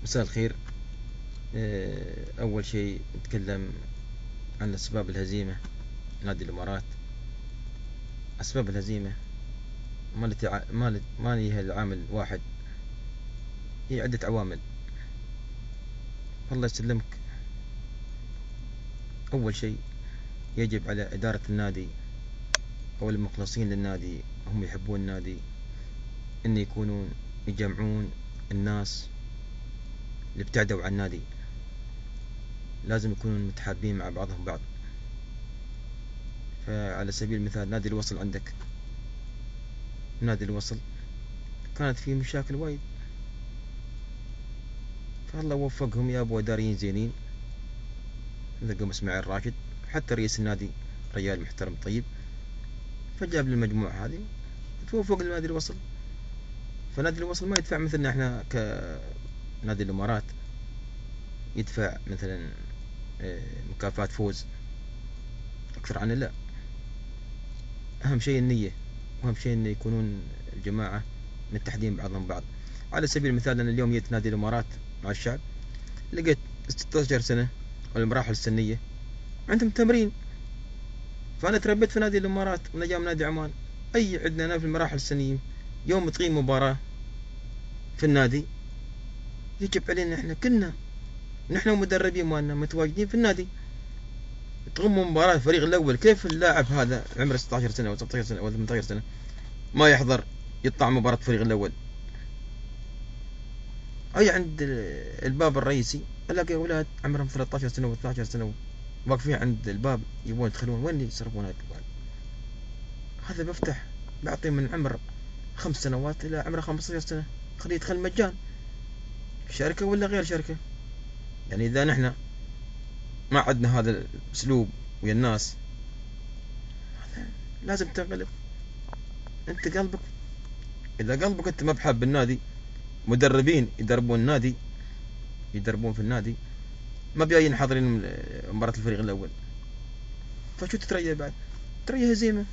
مساء الخير. أول شيء نتكلم عن أسباب الهزيمة نادي الإمارات. أسباب الهزيمة ما لها العامل واحد، هي عدة عوامل. الله يسلمك. أول شيء يجب على إدارة النادي أو المخلصين للنادي، هم يحبون النادي، إن يكونون يجمعون الناس اللي ابتعدوا عن النادي، لازم يكونون متحابين مع بعضهم بعض. فعلى سبيل المثال نادي الوصل، عندك نادي الوصل كانت فيه مشاكل وايد، فالله وفقهم، يا ابو اداريين زينين مثل قوم اسماعيل راشد، حتى رئيس النادي رجال محترم طيب، فجاب للمجموعة هذه توفق لنادي الوصل. فنادي الوصل ما يدفع مثلنا احنا كنادي الامارات، يدفع مثلا مكافأة فوز اكثر عنه، لا. اهم شيء النية، واهم شيء ان يكونون الجماعة متحدين بعضهم بعض. على سبيل المثال انا اليوم جيت نادي الامارات مع الشعب، لقيت 16 سنة والمراحل السنية عندهم تمرين، فأنا تربيت في نادي الإمارات ونجا من نادي عمان. أي عندنا في المراحل السنية يوم تقيم مباراة في النادي، يجب علينا إحنا كلنا نحن ومدربين مالنا متواجدين في النادي، تقوم مباراة الفريق الأول. كيف اللاعب هذا عمره 16 سنة أو 17 سنة أو 18 سنة ما يحضر يطلع مباراة الفريق الأول؟ أي عند الباب الرئيسي ألاقي أولاد عمرهم 13 سنة و12 سنة واقفين عند الباب يبون يدخلون، وين يصرفون هذا الباب؟ هذا بفتح بعطيه من عمر 5 سنوات إلى عمره 15 سنة، خليه يدخل مجان، شركة ولا غير شركة. يعني إذا نحن ما عندنا هذا الأسلوب ويا الناس، لازم تنقلب. أنت قلبك، إذا قلبك أنت ما بحب النادي، مدربين يدربون النادي، يدربون في النادي ما بيجين حاضرين مباراة الفريق الأول، فشو تتريى بعد؟ تريى هزيمة.